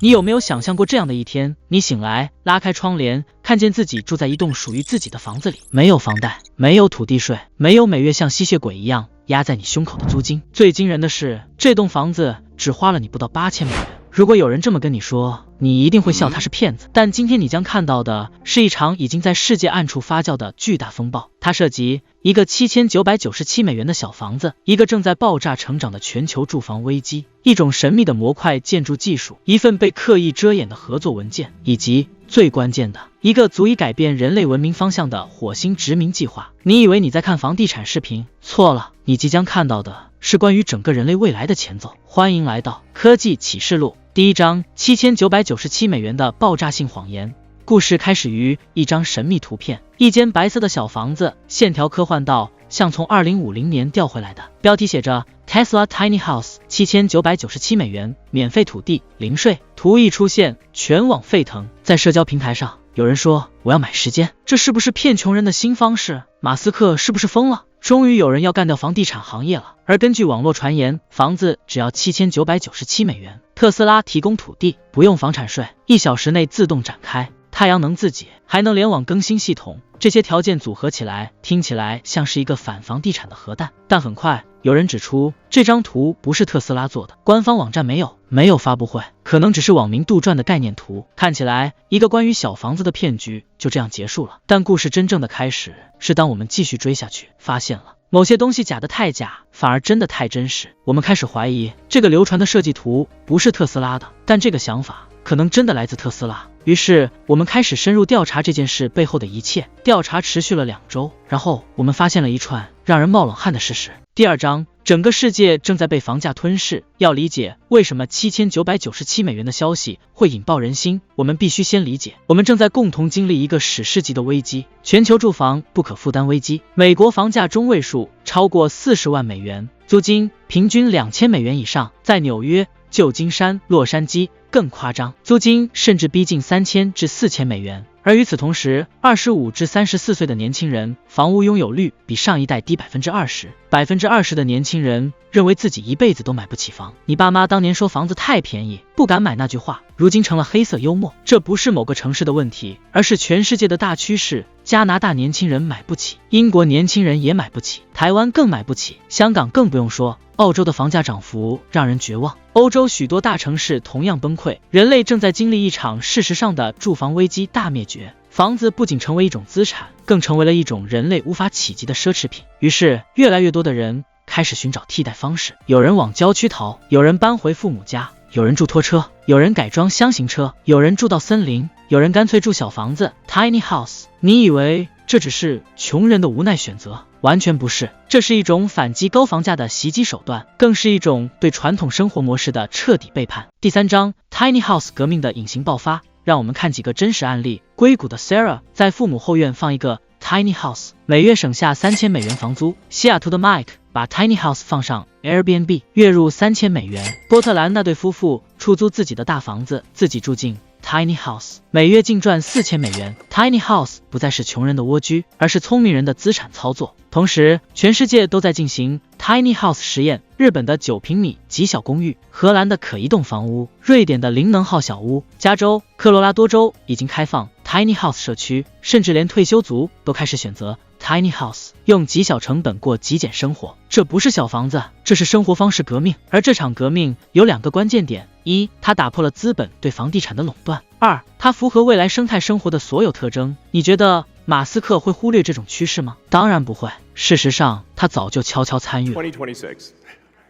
你有没有想象过这样的一天？你醒来，拉开窗帘，看见自己住在一栋属于自己的房子里，没有房贷，没有土地税，没有每月像吸血鬼一样压在你胸口的租金。最惊人的是，这栋房子只花了你不到8000美元。如果有人这么跟你说，你一定会笑他是骗子。但今天你将看到的是一场已经在世界暗处发酵的巨大风暴。它涉及一个7997美元的小房子，一个正在爆炸成长的全球住房危机，一种神秘的模块建筑技术，一份被刻意遮掩的合作文件，以及最关键的一个足以改变人类文明方向的火星殖民计划。你以为你在看房地产视频？错了，你即将看到的是关于整个人类未来的前奏。欢迎来到科技启示录。第一章，7997美元的爆炸性谎言。故事开始于一张神秘图片，一间白色的小房子，线条科幻到像从2050年调回来的。标题写着 Tesla Tiny House 7997美元，免费土地，零税。图一出现，全网沸腾。在社交平台上，有人说我要买时间，这是不是骗穷人的新方式？马斯克是不是疯了？终于有人要干掉房地产行业了。而根据网络传言，房子只要7997美元。特斯拉提供土地，不用房产税，1小时内自动展开，太阳能自己，还能联网更新系统。这些条件组合起来，听起来像是一个反房地产的核弹。但很快有人指出，这张图不是特斯拉做的，官方网站没有发布会，可能只是网民杜撰的概念图。看起来一个关于小房子的骗局就这样结束了。但故事真正的开始是当我们继续追下去，发现了某些东西假的太假，反而真的太真实。我们开始怀疑这个流传的设计图不是特斯拉的，但这个想法可能真的来自特斯拉。于是我们开始深入调查这件事背后的一切。调查持续了2周，然后我们发现了一串让人冒冷汗的事实。第二章，整个世界正在被房价吞噬。要理解为什么7997美元的消息会引爆人心，我们必须先理解，我们正在共同经历一个史诗级的危机，全球住房不可负担危机。美国房价中位数超过40万美元，租金平均2000美元以上，在纽约、旧金山、洛杉矶更夸张，租金甚至逼近3000至4000美元。而与此同时，25至34岁的年轻人房屋拥有率比上一代低 20%，20% 的年轻人认为自己一辈子都买不起房。你爸妈当年说房子太便宜，不敢买那句话，如今成了黑色幽默。这不是某个城市的问题，而是全世界的大趋势。加拿大年轻人买不起，英国年轻人也买不起，台湾更买不起，香港更不用说。澳洲的房价涨幅让人绝望，欧洲许多大城市同样崩溃。人类正在经历一场事实上的住房危机大灭绝。房子不仅成为一种资产，更成为了一种人类无法企及的奢侈品。于是越来越多的人开始寻找替代方式，有人往郊区逃，有人搬回父母家，有人住拖车，有人改装箱型车，有人住到森林，有人干脆住小房子 Tiny House。 你以为这只是穷人的无奈选择？完全不是，这是一种反击高房价的袭击手段，更是一种对传统生活模式的彻底背叛。第三章， Tiny House 革命的隐形爆发。让我们看几个真实案例。硅谷的 Sarah 在父母后院放一个 Tiny House， 每月省下3000美元房租。西雅图的 Mike 把 Tiny House 放上 Airbnb， 月入3000美元。波特兰那对夫妇出租自己的大房子，自己住进Tiny House， 每月净赚4000美元。Tiny House 不再是穷人的蜗居，而是聪明人的资产操作。同时，全世界都在进行 Tiny House 实验。日本的9平米极小公寓，荷兰的可移动房屋，瑞典的灵能号小屋，加州、科罗拉多州已经开放 Tiny House 社区，甚至连退休族都开始选择 Tiny House， 用极小成本过极简生活。这不是小房子，这是生活方式革命。而这场革命有2个关键点：一，它打破了资本对房地产的垄断；二，它符合未来生态生活的所有特征。你觉得马斯克会忽略这种趋势吗？当然不会。事实上，他早就悄悄参与了。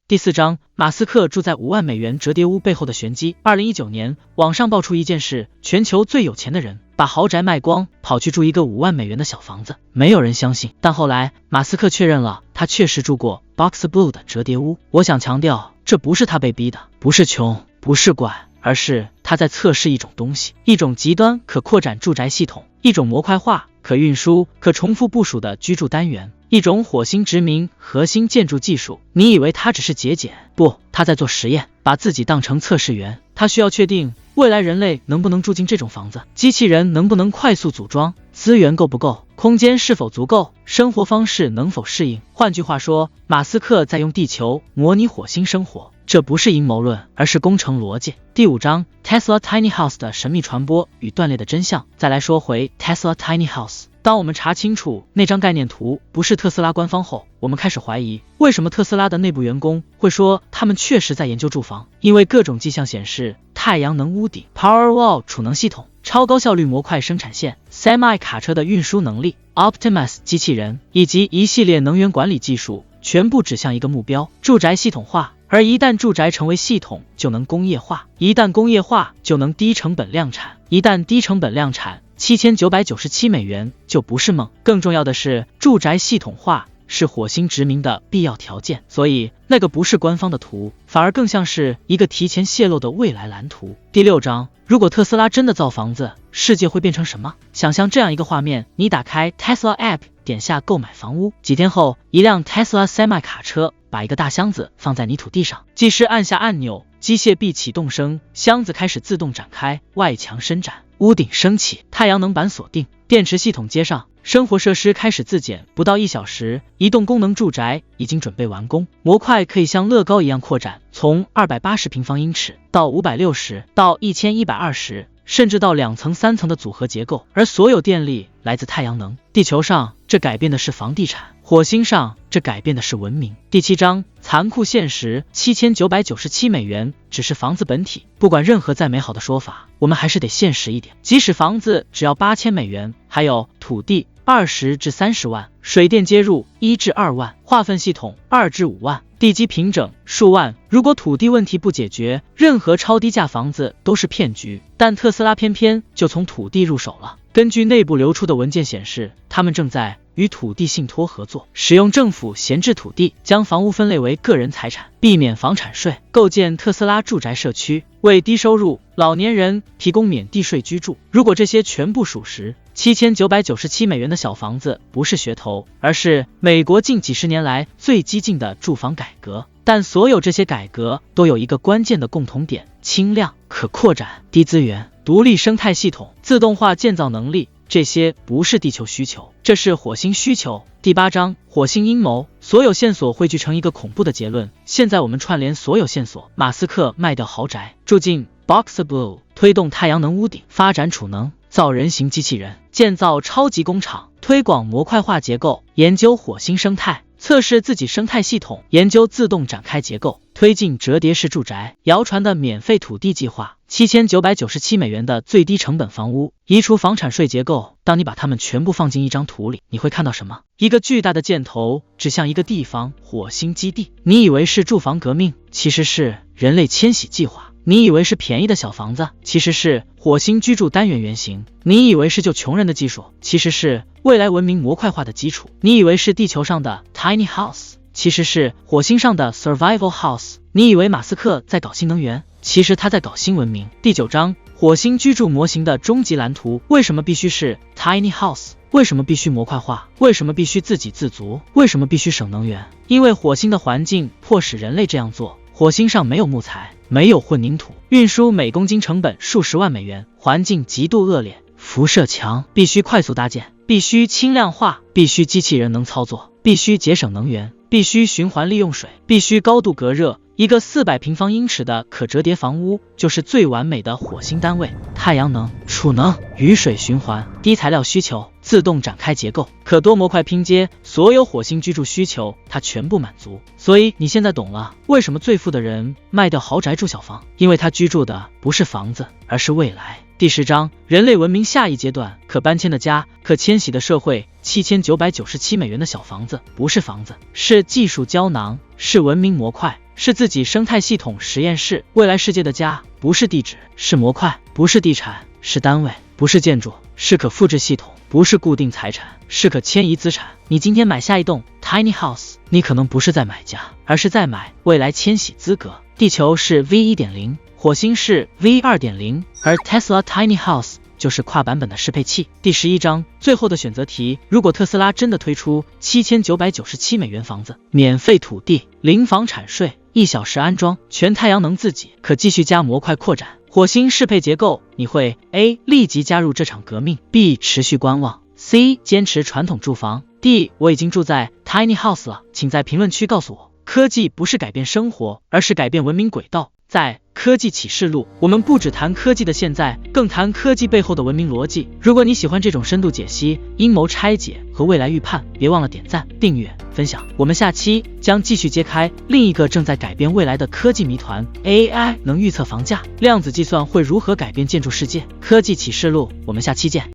第四章，马斯克住在5万美元折叠屋背后的玄机。2019年，网上爆出一件事：全球最有钱的人把豪宅卖光，跑去住一个5万美元的小房子。没有人相信，但后来马斯克确认了，他确实住过 Box Blue 的折叠屋。我想强调，这不是他被逼的，不是穷，不是怪，而是他在测试一种东西，一种极端可扩展住宅系统，一种模块化、可运输、可重复部署的居住单元，一种火星殖民核心建筑技术。你以为他只是节俭？不，他在做实验，把自己当成测试员。他需要确定未来人类能不能住进这种房子，机器人能不能快速组装，资源够不够，空间是否足够，生活方式能否适应。换句话说，马斯克在用地球模拟火星生活。这不是阴谋论，而是工程逻辑。第5章 Tesla Tiny House 的神秘传播与断裂的真相。再来说回 Tesla Tiny House。当我们查清楚那张概念图不是特斯拉官方后，我们开始怀疑，为什么特斯拉的内部员工会说他们确实在研究住房？因为各种迹象显示，太阳能屋顶、Powerwall 储能系统、超高效率模块生产线、Semi 卡车的运输能力、Optimus 机器人以及一系列能源管理技术，全部指向一个目标：住宅系统化。而一旦住宅成为系统，就能工业化；一旦工业化，就能低成本量产；一旦低成本量产，$7997美元就不是梦。更重要的是，住宅系统化是火星殖民的必要条件，所以那个不是官方的图，反而更像是一个提前泄露的未来蓝图。第6章，如果特斯拉真的造房子，世界会变成什么？想象这样一个画面，你打开 Tesla App， 点下购买房屋，几天后，一辆 Tesla Semi 卡车把一个大箱子放在泥土地上，技师按下按钮，机械臂启动声，箱子开始自动展开，外墙伸展，屋顶升起，太阳能板锁定，电池系统接上，生活设施开始自检，不到1小时，移动功能住宅已经准备完工。模块可以像乐高一样扩展，从280平方英尺到560到1120，甚至到2层3层的组合结构，而所有电力来自太阳能。地球上，这改变的是房地产；火星上，这改变的是文明。第7章，残酷现实，$7997美元只是房子本体。不管任何再美好的说法，我们还是得现实一点。即使房子只要$8000美元，还有土地20至30万，水电接入1至2万，化粪系统2至5万，地基平整数万。如果土地问题不解决，任何超低价房子都是骗局。但特斯拉偏偏就从土地入手了。根据内部流出的文件显示，他们正在与土地信托合作，使用政府闲置土地，将房屋分类为个人财产，避免房产税，构建特斯拉住宅社区，为低收入老年人提供免地税居住。如果这些全部属实，$7997美元的小房子不是噱头，而是美国近几十年来最激进的住房改革。但所有这些改革都有一个关键的共同点：轻量、可扩展、低资源、独立生态系统、自动化建造能力。这些不是地球需求，这是火星需求。第8章，火星阴谋。所有线索汇聚成一个恐怖的结论。现在我们串联所有线索：马斯克卖掉豪宅，住进 Boxer Blue， 推动太阳能屋顶，发展储能，造人形机器人，建造超级工厂，推广模块化结构，研究火星生态，测试自己生态系统，研究自动展开结构，推进折叠式住宅，谣传的免费土地计划，$7997美元的最低成本房屋，移除房产税结构。当你把它们全部放进一张图里，你会看到什么？一个巨大的箭头指向一个地方，火星基地。你以为是住房革命，其实是人类迁徙计划。你以为是便宜的小房子，其实是火星居住单元原型。你以为是救穷人的技术，其实是未来文明模块化的基础。你以为是地球上的 Tiny House， 其实是火星上的 Survival House。你以为马斯克在搞新能源，其实他在搞新文明。第9章，火星居住模型的终极蓝图。为什么必须是 Tiny House？ 为什么必须模块化？为什么必须自给自足？为什么必须省能源？因为火星的环境迫使人类这样做。火星上没有木材，没有混凝土，运输每公斤成本数十万美元，环境极度恶劣，辐射强，必须快速搭建，必须轻量化，必须机器人能操作，必须节省能源，必须循环利用水，必须高度隔热。一个400平方英尺的可折叠房屋就是最完美的火星单位。太阳能、储能、雨水循环、低材料需求、自动展开结构、可多模块拼接，所有火星居住需求它全部满足。所以你现在懂了，为什么最富的人卖掉豪宅住小房，因为他居住的不是房子，而是未来。第10章，人类文明下一阶段，可搬迁的家，可迁徙的社会。$7997美元的小房子不是房子，是技术胶囊，是文明模块，是自己生态系统实验室。未来世界的家不是地址，是模块；不是地产，是单位；不是建筑，是可复制系统；不是固定财产，是可迁移资产。你今天买下一栋 Tiny House， 你可能不是在买家，而是在买未来迁徙资格。地球是 V1.0， 火星是 V2.0， 而 Tesla Tiny House就是跨版本的适配器。第11章，最后的选择题。如果特斯拉真的推出$7997美元房子，免费土地，零房产税，1小时安装，全太阳能自己，可继续加模块扩展，火星适配结构，你会 A 立即加入这场革命， B 持续观望， C 坚持传统住房， D 我已经住在 Tiny House 了，请在评论区告诉我。科技不是改变生活，而是改变文明轨道。在科技启示录，我们不只谈科技的现在，更谈科技背后的文明逻辑。如果你喜欢这种深度解析、阴谋拆解和未来预判，别忘了点赞、订阅、分享。我们下期将继续揭开另一个正在改变未来的科技谜团 ：AI 能预测房价，量子计算会如何改变建筑世界？科技启示录，我们下期见。